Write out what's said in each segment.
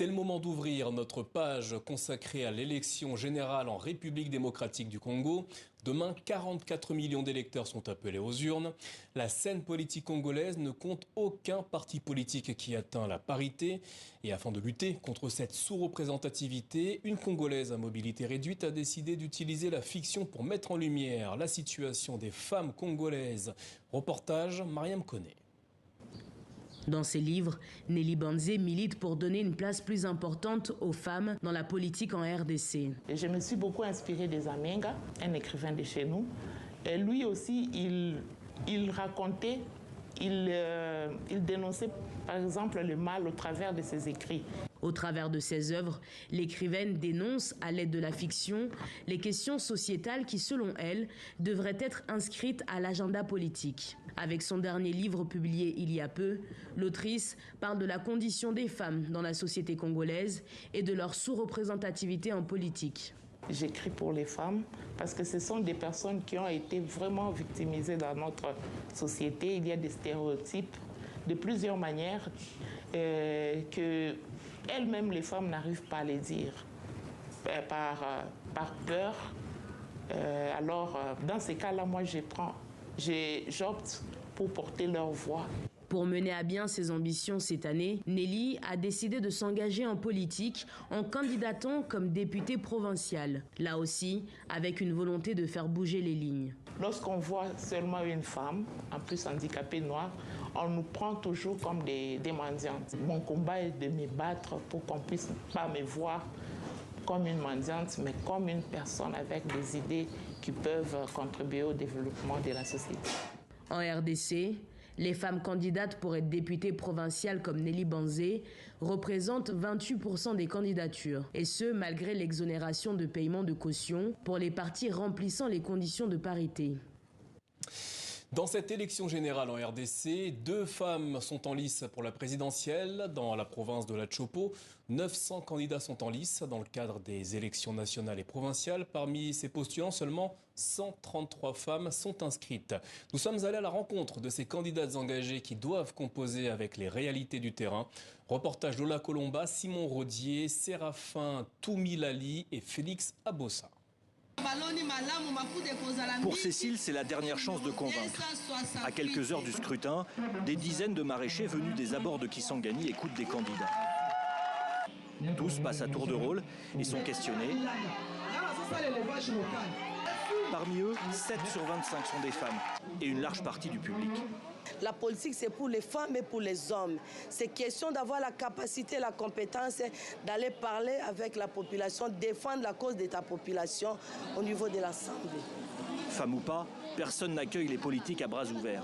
C'est le moment d'ouvrir notre page consacrée à l'élection générale en République démocratique du Congo. Demain, 44 millions d'électeurs sont appelés aux urnes. La scène politique congolaise ne compte aucun parti politique qui atteint la parité. Et afin de lutter contre cette sous-représentativité, une Congolaise à mobilité réduite a décidé d'utiliser la fiction pour mettre en lumière la situation des femmes congolaises. Reportage, Mariam Koné. Dans ses livres, Nelly Banzé milite pour donner une place plus importante aux femmes dans la politique en RDC. Et je me suis beaucoup inspirée des Amenga, un écrivain de chez nous. Et lui aussi, il racontait, il dénonçait par exemple le mal au travers de ses écrits. Au travers de ses œuvres, l'écrivaine dénonce, à l'aide de la fiction, les questions sociétales qui, selon elle, devraient être inscrites à l'agenda politique. Avec son dernier livre publié il y a peu, l'autrice parle de la condition des femmes dans la société congolaise et de leur sous-représentativité en politique. J'écris pour les femmes parce que ce sont des personnes qui ont été vraiment victimisées dans notre société. Il y a des stéréotypes de plusieurs manières que elles-mêmes, les femmes, n'arrivent pas à les dire par peur. Alors, dans ces cas-là, moi, j'opte pour porter leur voix. Pour mener à bien ses ambitions cette année, Nelly a décidé de s'engager en politique en candidatant comme députée provinciale. Là aussi, avec une volonté de faire bouger les lignes. Lorsqu'on voit seulement une femme, en plus handicapée noire, on nous prend toujours comme des mendiantes. Mon combat est de me battre pour qu'on ne puisse pas me voir comme une mendiante, mais comme une personne avec des idées qui peuvent contribuer au développement de la société. En RDC, les femmes candidates pour être députées provinciales comme Nelly Banzé représentent 28% des candidatures. Et ce, malgré l'exonération de paiement de caution pour les partis remplissant les conditions de parité. Dans cette élection générale en RDC, 2 femmes sont en lice pour la présidentielle dans la province de la Chopo. 900 candidats sont en lice dans le cadre des élections nationales et provinciales. Parmi ces postulants, seulement 133 femmes sont inscrites. Nous sommes allés à la rencontre de ces candidates engagées qui doivent composer avec les réalités du terrain. Reportage Lola Colomba, Simon Rodier, Séraphin Toumilali et Félix Abossa. Pour Cécile, c'est la dernière chance de convaincre. À quelques heures du scrutin, des dizaines de maraîchers venus des abords de Kisangani écoutent des candidats. Tous passent à tour de rôle et sont questionnés. Parmi eux, 7 sur 25 sont des femmes et une large partie du public. La politique, c'est pour les femmes et pour les hommes. C'est question d'avoir la capacité, la compétence d'aller parler avec la population, défendre la cause de ta population au niveau de l'Assemblée. Femme ou pas, personne n'accueille les politiques à bras ouverts.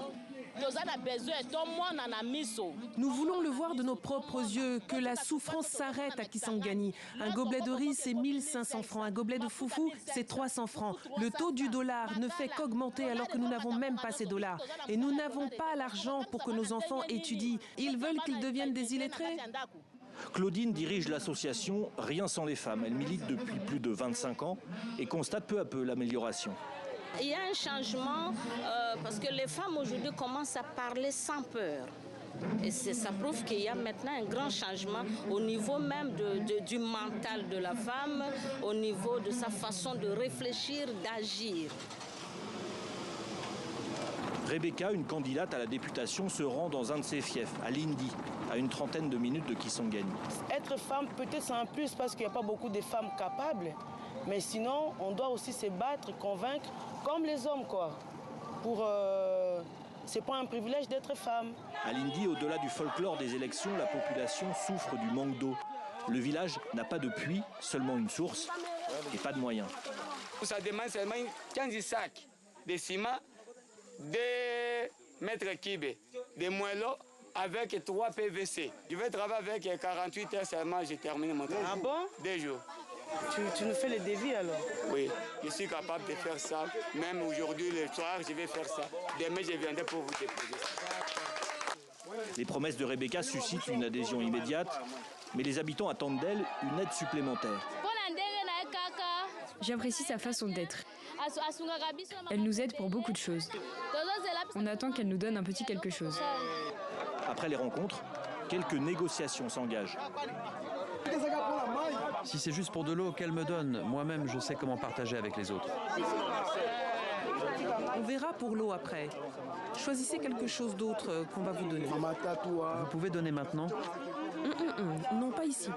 Nous voulons le voir de nos propres yeux, que la souffrance s'arrête à Kisangani. Un gobelet de riz, c'est 1500 francs. Un gobelet de foufou, c'est 300 francs. Le taux du dollar ne fait qu'augmenter alors que nous n'avons même pas ces dollars. Et nous n'avons pas l'argent pour que nos enfants étudient. Ils veulent qu'ils deviennent des illettrés. Claudine dirige l'association Rien sans les femmes. Elle milite depuis plus de 25 ans et constate peu à peu l'amélioration. Il y a un changement parce que les femmes aujourd'hui commencent à parler sans peur. Et ça prouve qu'il y a maintenant un grand changement au niveau même du mental de la femme, au niveau de sa façon de réfléchir, d'agir. Rebecca, une candidate à la députation, se rend dans un de ses fiefs, à Lindi, à une trentaine de minutes de Kisangani. Être femme, peut-être c'est un plus parce qu'il n'y a pas beaucoup de femmes capables. Mais sinon, on doit aussi se battre, convaincre, comme les hommes, quoi. C'est pas un privilège d'être femme. À Lindi, au-delà du folklore des élections, la population souffre du manque d'eau. Le village n'a pas de puits, seulement une source et pas de moyens. Ça demande seulement 15 sacs de ciment, 2 mètres cubes de moellons avec 3 PVC. Je vais travailler avec 48 heures seulement, j'ai terminé mon travail. Ah bon? 2 jours. Tu nous fais le devis alors? Oui, je suis capable de faire ça. Même aujourd'hui, le soir, je vais faire ça. Demain, je viendrai pour vous déposer ça. Les promesses de Rebecca suscitent une adhésion immédiate, mais les habitants attendent d'elle une aide supplémentaire. J'apprécie sa façon d'être. Elle nous aide pour beaucoup de choses. On attend qu'elle nous donne un petit quelque chose. Après les rencontres, quelques négociations s'engagent. Si c'est juste pour de l'eau, qu'elle me donne. Moi-même, je sais comment partager avec les autres. On verra pour l'eau après. Choisissez quelque chose d'autre qu'on va vous donner. Vous pouvez donner maintenant? Non, pas ici.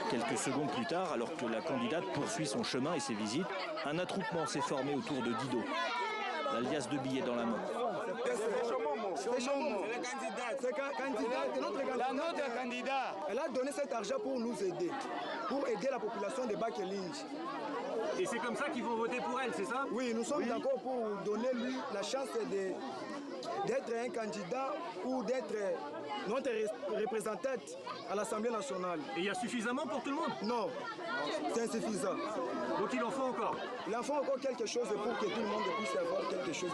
Quelques secondes plus tard, alors que la candidate poursuit son chemin et ses visites, un attroupement s'est formé autour de Dido, la liasse de billets dans la main. Notre candidat. Elle a donné cet argent pour nous aider, pour aider la population de Bakelinge. Et c'est comme ça qu'ils vont voter pour elle, c'est ça? Oui, nous sommes d'accord pour donner lui la chance d'être un candidat ou d'être notre représentant à l'Assemblée nationale. Et il y a suffisamment pour tout le monde? Non, c'est insuffisant. Donc il en faut encore? Il en faut encore quelque chose pour que tout le monde puisse avoir quelque chose.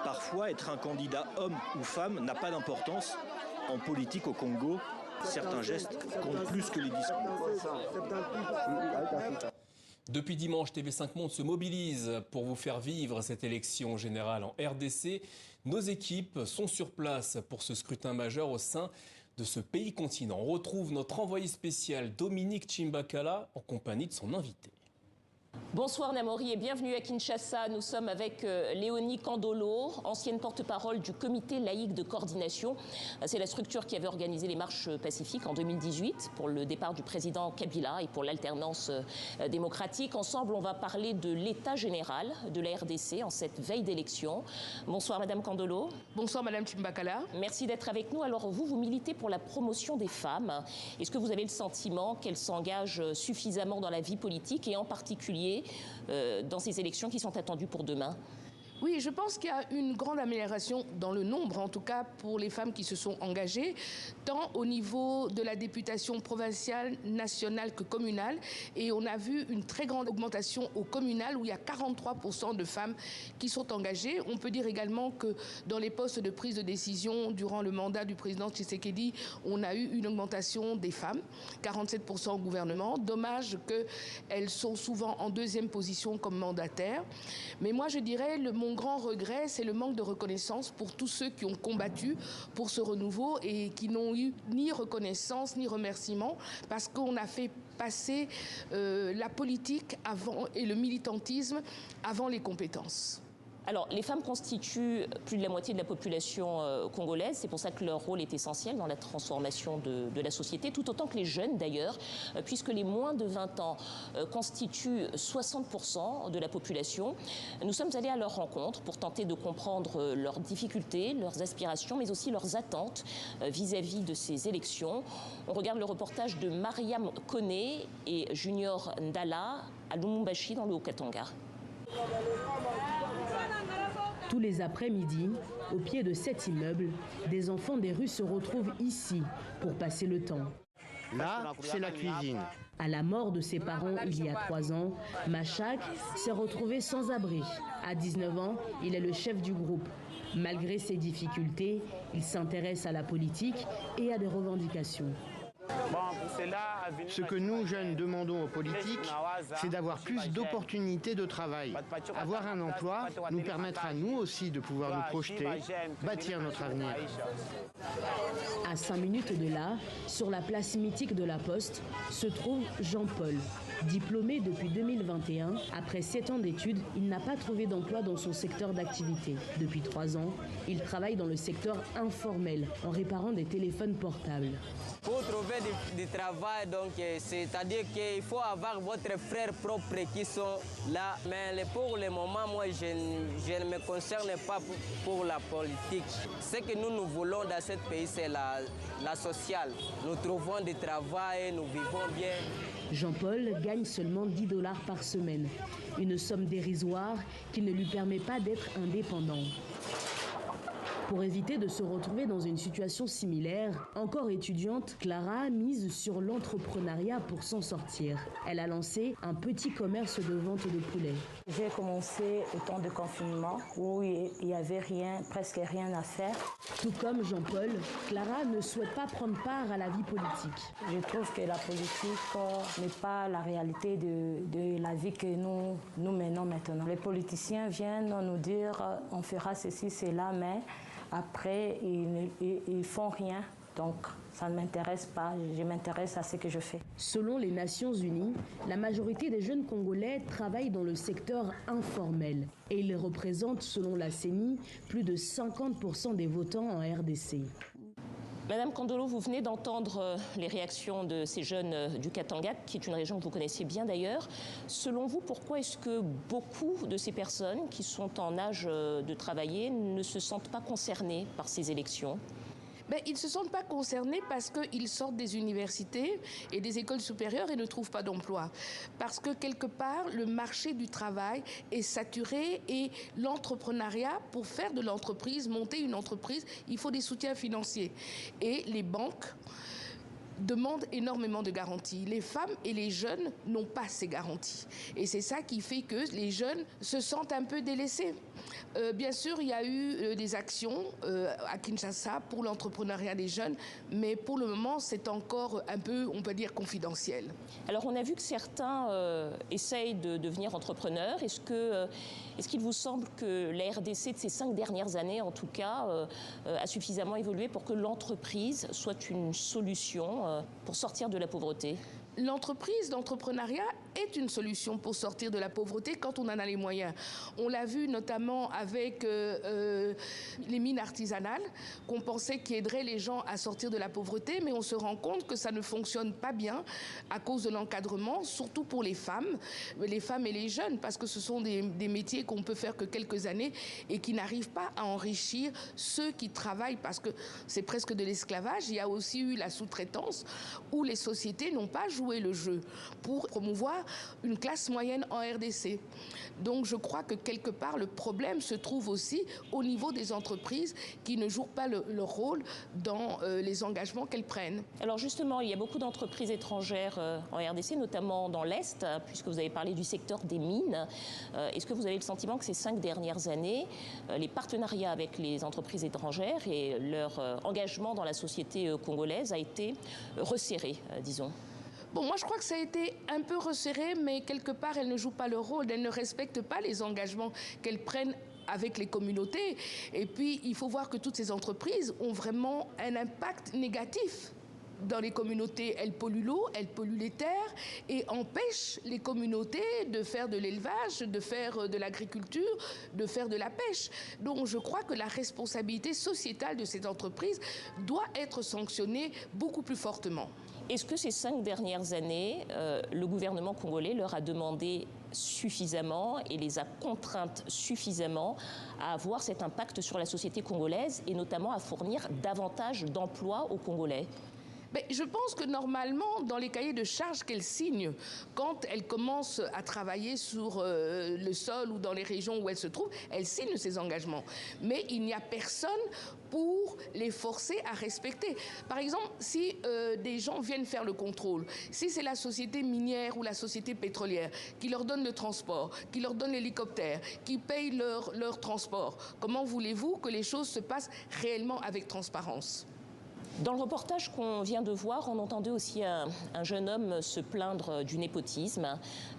Parfois, être un candidat homme ou femme n'a pas d'importance. En politique au Congo, certains gestes comptent plus que les discours. Depuis dimanche, TV5 Monde se mobilise pour vous faire vivre cette élection générale en RDC. Nos équipes sont sur place pour ce scrutin majeur au sein de ce pays continent. On retrouve notre envoyé spécial Dominique Chimbakala en compagnie de son invité. Bonsoir Namori et bienvenue à Kinshasa. Nous sommes avec Léonie Kandolo, ancienne porte-parole du comité laïque de coordination. C'est la structure qui avait organisé les marches pacifiques en 2018 pour le départ du président Kabila et pour l'alternance démocratique. Ensemble, on va parler de l'état général de la RDC en cette veille d'élection. Bonsoir Madame Kandolo. Bonsoir Madame Chimbakala. Merci d'être avec nous. Alors vous militez pour la promotion des femmes. Est-ce que vous avez le sentiment qu'elles s'engagent suffisamment dans la vie politique et en particulier dans ces élections qui sont attendues pour demain? Oui, je pense qu'il y a une grande amélioration dans le nombre, en tout cas pour les femmes qui se sont engagées, tant au niveau de la députation provinciale, nationale que communale. Et on a vu une très grande augmentation au communal où il y a 43% de femmes qui sont engagées. On peut dire également que dans les postes de prise de décision durant le mandat du président Tshisekedi, on a eu une augmentation des femmes, 47% au gouvernement. Dommage qu'elles sont souvent en deuxième position comme mandataires. Mais moi, je dirais mon grand regret, c'est le manque de reconnaissance pour tous ceux qui ont combattu pour ce renouveau et qui n'ont eu ni reconnaissance ni remerciement parce qu'on a fait passer la politique avant et le militantisme avant les compétences. Alors, les femmes constituent plus de la moitié de la population congolaise. C'est pour ça que leur rôle est essentiel dans la transformation de la société, tout autant que les jeunes d'ailleurs, puisque les moins de 20 ans constituent 60% de la population. Nous sommes allés à leur rencontre pour tenter de comprendre leurs difficultés, leurs aspirations, mais aussi leurs attentes vis-à-vis de ces élections. On regarde le reportage de Mariam Koné et Junior Ndala à Lumumbashi dans le Haut-Katanga. Tous les après-midi, au pied de cet immeuble, des enfants des rues se retrouvent ici pour passer le temps. Là, c'est la cuisine. À la mort de ses parents il y a 3 ans, Machak s'est retrouvé sans abri. À 19 ans, il est le chef du groupe. Malgré ses difficultés, il s'intéresse à la politique et à des revendications. Ce que nous, jeunes, demandons aux politiques, c'est d'avoir plus d'opportunités de travail. Avoir un emploi nous permettra, nous aussi, de pouvoir nous projeter, bâtir notre avenir. À 5 minutes de là, sur la place mythique de la Poste, se trouve Jean-Paul. Diplômé depuis 2021, après 7 ans d'études, il n'a pas trouvé d'emploi dans son secteur d'activité. Depuis 3 ans, il travaille dans le secteur informel, en réparant des téléphones portables. Pour trouver du travail, c'est-à-dire qu'il faut avoir votre frère propre qui sont là. Mais pour le moment, moi, je ne me concerne pas pour la politique. Ce que nous voulons dans ce pays, c'est la sociale. Nous trouvons du travail, nous vivons bien. Jean-Paul gagne seulement $10 par semaine, une somme dérisoire qui ne lui permet pas d'être indépendant. Pour éviter de se retrouver dans une situation similaire, encore étudiante, Clara mise sur l'entrepreneuriat pour s'en sortir. Elle a lancé un petit commerce de vente de poulet. J'ai commencé au temps de confinement où il n'y avait presque rien à faire. Tout comme Jean-Paul, Clara ne souhaite pas prendre part à la vie politique. Je trouve que la politique n'est pas la réalité de la vie que nous menons maintenant. Les politiciens viennent nous dire on fera ceci, cela, mais après, ils font rien. Donc, ça ne m'intéresse pas, je m'intéresse à ce que je fais. Selon les Nations Unies, la majorité des jeunes Congolais travaillent dans le secteur informel et ils représentent, selon la CENI, plus de 50% des votants en RDC. Madame Kandolo, vous venez d'entendre les réactions de ces jeunes du Katanga, qui est une région que vous connaissez bien d'ailleurs. Selon vous, pourquoi est-ce que beaucoup de ces personnes qui sont en âge de travailler ne se sentent pas concernées par ces élections ? Ils ne se sentent pas concernés parce qu'ils sortent des universités et des écoles supérieures et ne trouvent pas d'emploi. Parce que quelque part, le marché du travail est saturé et l'entrepreneuriat, pour faire de l'entreprise, monter une entreprise, il faut des soutiens financiers. Et les banques demandent énormément de garanties. Les femmes et les jeunes n'ont pas ces garanties. Et c'est ça qui fait que les jeunes se sentent un peu délaissés. Bien sûr, il y a eu des actions à Kinshasa pour l'entrepreneuriat des jeunes, mais pour le moment, c'est encore un peu, on peut dire, confidentiel. Alors, on a vu que certains essayent de devenir entrepreneurs. Est-ce qu'il vous semble que la RDC de ces 5 dernières années, en tout cas, a suffisamment évolué pour que l'entreprise soit une solution pour sortir de la pauvreté ? L'entreprise, l'entrepreneuriat est une solution pour sortir de la pauvreté quand on en a les moyens. On l'a vu notamment avec les mines artisanales qu'on pensait qui aideraient les gens à sortir de la pauvreté, mais on se rend compte que ça ne fonctionne pas bien à cause de l'encadrement, surtout pour les femmes et les jeunes, parce que ce sont des métiers qu'on peut faire que quelques années et qui n'arrivent pas à enrichir ceux qui travaillent, parce que c'est presque de l'esclavage. Il y a aussi eu la sous-traitance où les sociétés n'ont pas joué le jeu pour promouvoir une classe moyenne en RDC. Donc je crois que quelque part le problème se trouve aussi au niveau des entreprises qui ne jouent pas leur rôle dans les engagements qu'elles prennent. Alors justement, il y a beaucoup d'entreprises étrangères en RDC, notamment dans l'Est, puisque vous avez parlé du secteur des mines. Est-ce que vous avez le sentiment que ces 5 dernières années, les partenariats avec les entreprises étrangères et leur engagement dans la société congolaise a été resserré, disons ? Bon, moi, je crois que ça a été un peu resserré, mais quelque part, elles ne jouent pas leur rôle. Elles ne respectent pas les engagements qu'elles prennent avec les communautés. Et puis, il faut voir que toutes ces entreprises ont vraiment un impact négatif dans les communautés. Elles polluent l'eau, elles polluent les terres et empêchent les communautés de faire de l'élevage, de faire de l'agriculture, de faire de la pêche. Donc je crois que la responsabilité sociétale de ces entreprises doit être sanctionnée beaucoup plus fortement. Est-ce que ces 5 dernières années, le gouvernement congolais leur a demandé suffisamment et les a contraintes suffisamment à avoir cet impact sur la société congolaise et notamment à fournir davantage d'emplois aux Congolais ? Je pense que normalement, dans les cahiers de charges qu'elles signent, quand elles commencent à travailler sur le sol ou dans les régions où elles se trouvent, elles signent ces engagements. Mais il n'y a personne pour les forcer à respecter. Par exemple, si des gens viennent faire le contrôle, si c'est la société minière ou la société pétrolière qui leur donne le transport, qui leur donne l'hélicoptère, qui paye leur transport, comment voulez-vous que les choses se passent réellement avec transparence ? Dans le reportage qu'on vient de voir, on entendait aussi un jeune homme se plaindre du népotisme,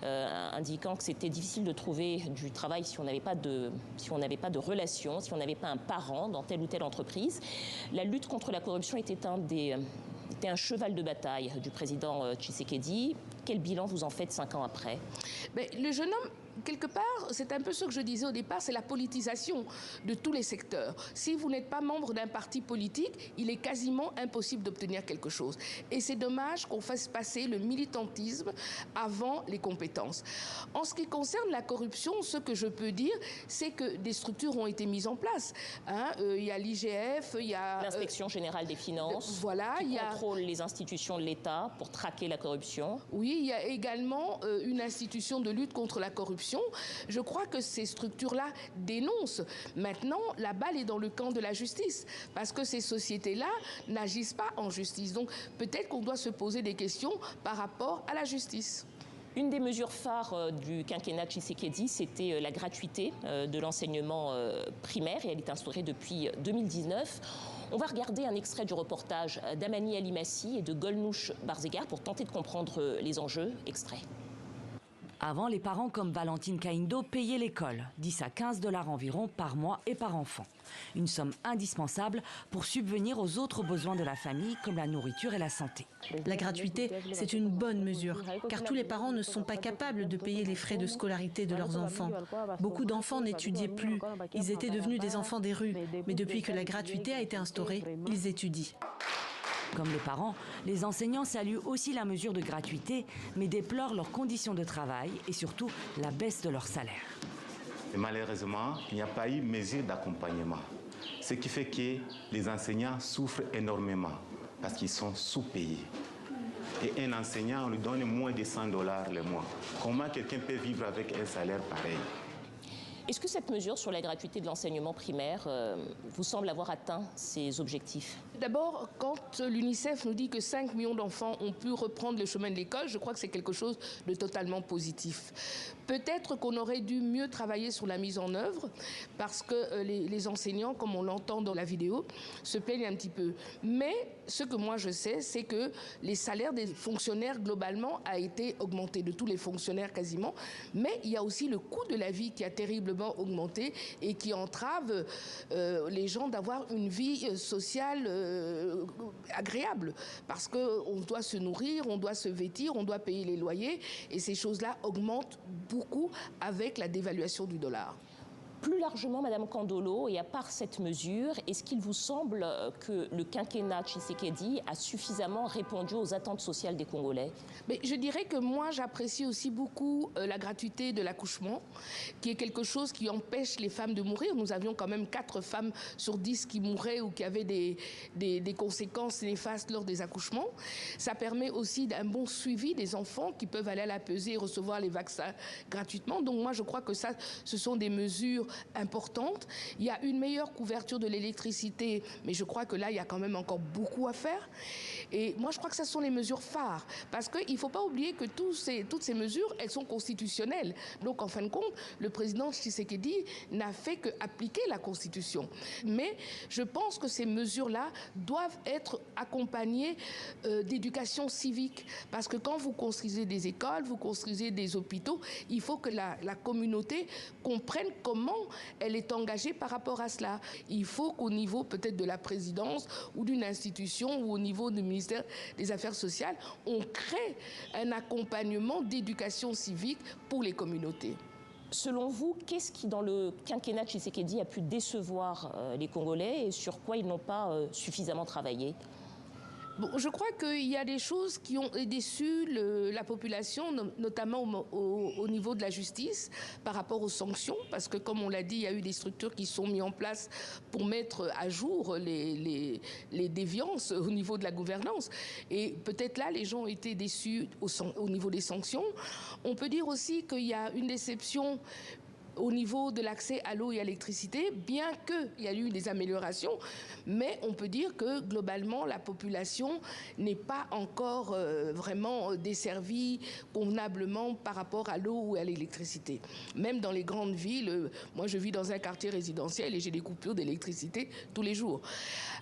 indiquant que c'était difficile de trouver du travail si on n'avait pas de relation, si on n'avait pas un parent dans telle ou telle entreprise. La lutte contre la corruption était un cheval de bataille du président Tshisekedi. Quel bilan vous en faites 5 ans après ? Le jeune homme, quelque part, c'est un peu ce que je disais au départ, c'est la politisation de tous les secteurs. Si vous n'êtes pas membre d'un parti politique, il est quasiment impossible d'obtenir quelque chose. Et c'est dommage qu'on fasse passer le militantisme avant les compétences. En ce qui concerne la corruption, ce que je peux dire, c'est que des structures ont été mises en place. Il y a l'IGF, il y a... L'Inspection générale des finances, qui contrôle les institutions de l'État pour traquer la corruption. Oui, il y a également une institution de lutte contre la corruption. Je crois que ces structures-là dénoncent. Maintenant, la balle est dans le camp de la justice, parce que ces sociétés-là n'agissent pas en justice. Donc peut-être qu'on doit se poser des questions par rapport à la justice. Une des mesures phares du quinquennat Tshisekedi, c'était la gratuité de l'enseignement primaire, et elle est instaurée depuis 2019. On va regarder un extrait du reportage d'Amani Alimassi et de Golnouch Barzégar pour tenter de comprendre les enjeux. Extrait. Avant, les parents comme Valentine Kaindo payaient l'école, 10 à 15 $ environ par mois et par enfant. Une somme indispensable pour subvenir aux autres besoins de la famille comme la nourriture et la santé. La gratuité, c'est une bonne mesure, car tous les parents ne sont pas capables de payer les frais de scolarité de leurs enfants. Beaucoup d'enfants n'étudiaient plus, ils étaient devenus des enfants des rues, mais depuis que la gratuité a été instaurée, ils étudient. Comme les parents, les enseignants saluent aussi la mesure de gratuité, mais déplorent leurs conditions de travail et surtout la baisse de leur salaire. Et malheureusement, il n'y a pas eu mesure d'accompagnement. Ce qui fait que les enseignants souffrent énormément parce qu'ils sont sous-payés. Et un enseignant, on lui donne moins de 100 $ le mois. Comment quelqu'un peut vivre avec un salaire pareil? Est-ce que cette mesure sur la gratuité de l'enseignement primaire vous semble avoir atteint ses objectifs? D'abord, quand l'UNICEF nous dit que 5 millions d'enfants ont pu reprendre le chemin de l'école, je crois que c'est quelque chose de totalement positif. Peut-être qu'on aurait dû mieux travailler sur la mise en œuvre, parce que les enseignants, comme on l'entend dans la vidéo, se plaignent un petit peu. Mais ce que moi je sais, c'est que les salaires des fonctionnaires globalement a été augmenté, de tous les fonctionnaires quasiment. Mais il y a aussi le coût de la vie qui a terriblement augmenté et qui entrave les gens d'avoir une vie sociale agréable, parce qu'on doit se nourrir, on doit se vêtir, on doit payer les loyers, et ces choses-là augmentent beaucoup avec la dévaluation du dollar. Plus largement, Madame Kandolo, et à part cette mesure, est-ce qu'il vous semble que le quinquennat Tshisekedi a suffisamment répondu aux attentes sociales des Congolais? Mais je dirais que moi, j'apprécie aussi beaucoup la gratuité de l'accouchement, qui est quelque chose qui empêche les femmes de mourir. Nous avions quand même 4 femmes sur 10 qui mouraient ou qui avaient des conséquences néfastes lors des accouchements. Ça permet aussi d'un bon suivi des enfants qui peuvent aller à la pesée et recevoir les vaccins gratuitement. Donc moi, je crois que ça, ce sont des mesures importante. Il y a une meilleure couverture de l'électricité, mais je crois que là, il y a quand même encore beaucoup à faire. Et moi, je crois que ce sont les mesures phares, parce qu'il ne faut pas oublier que toutes ces mesures, elles sont constitutionnelles. Donc, en fin de compte, le président Tshisekedi n'a fait qu'appliquer la Constitution. Mais je pense que ces mesures-là doivent être accompagnées d'éducation civique, parce que quand vous construisez des écoles, vous construisez des hôpitaux, il faut que la communauté comprenne comment elle est engagée par rapport à cela. Il faut qu'au niveau peut-être de la présidence ou d'une institution ou au niveau du ministère des Affaires sociales, on crée un accompagnement d'éducation civique pour les communautés. Selon vous, qu'est-ce qui, dans le quinquennat Tshisekedi, a pu décevoir les Congolais et sur quoi ils n'ont pas suffisamment travaillé? Bon, je crois qu'il y a des choses qui ont déçu la population, notamment au niveau de la justice, par rapport aux sanctions, parce que, comme on l'a dit, il y a eu des structures qui sont mises en place pour mettre à jour les déviances au niveau de la gouvernance. Et peut-être là, les gens ont été déçus au niveau des sanctions. On peut dire aussi qu'il y a une déception au niveau de l'accès à l'eau et à l'électricité, bien qu'il y a eu des améliorations, mais on peut dire que globalement la population n'est pas encore vraiment desservie convenablement par rapport à l'eau ou à l'électricité. Même dans les grandes villes, moi je vis dans un quartier résidentiel et j'ai des coupures d'électricité tous les jours.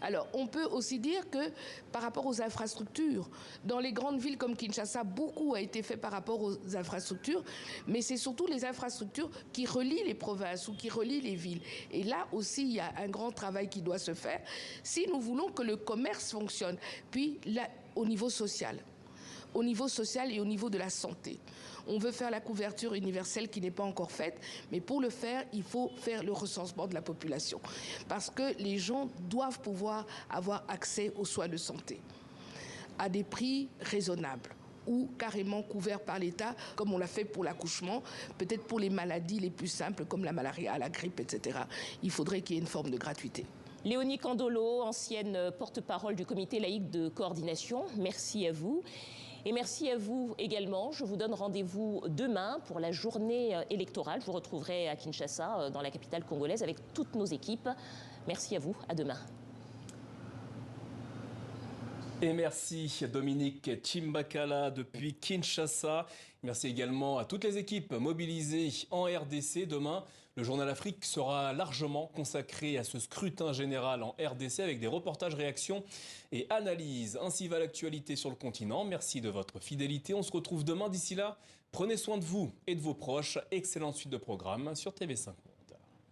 Alors on peut aussi dire que par rapport aux infrastructures, dans les grandes villes comme Kinshasa, beaucoup a été fait par rapport aux infrastructures, mais c'est surtout les infrastructures qui relient les provinces ou qui relient les villes. Et là aussi, il y a un grand travail qui doit se faire si nous voulons que le commerce fonctionne. Puis là, au niveau social et au niveau de la santé. On veut faire la couverture universelle qui n'est pas encore faite, mais pour le faire, il faut faire le recensement de la population. Parce que les gens doivent pouvoir avoir accès aux soins de santé à des prix raisonnables, ou carrément couvert par l'État, comme on l'a fait pour l'accouchement, peut-être pour les maladies les plus simples, comme la malaria, la grippe, etc. Il faudrait qu'il y ait une forme de gratuité. Léonie Kandolo, ancienne porte-parole du comité laïque de coordination, merci à vous. Et merci à vous également. Je vous donne rendez-vous demain pour la journée électorale. Je vous retrouverai à Kinshasa, dans la capitale congolaise, avec toutes nos équipes. Merci à vous, à demain. Et merci Dominique Chimbakala depuis Kinshasa. Merci également à toutes les équipes mobilisées en RDC. Demain, le Journal Afrique sera largement consacré à ce scrutin général en RDC avec des reportages, réactions et analyses. Ainsi va l'actualité sur le continent. Merci de votre fidélité. On se retrouve demain. D'ici là, prenez soin de vous et de vos proches. Excellente suite de programmes sur TV5.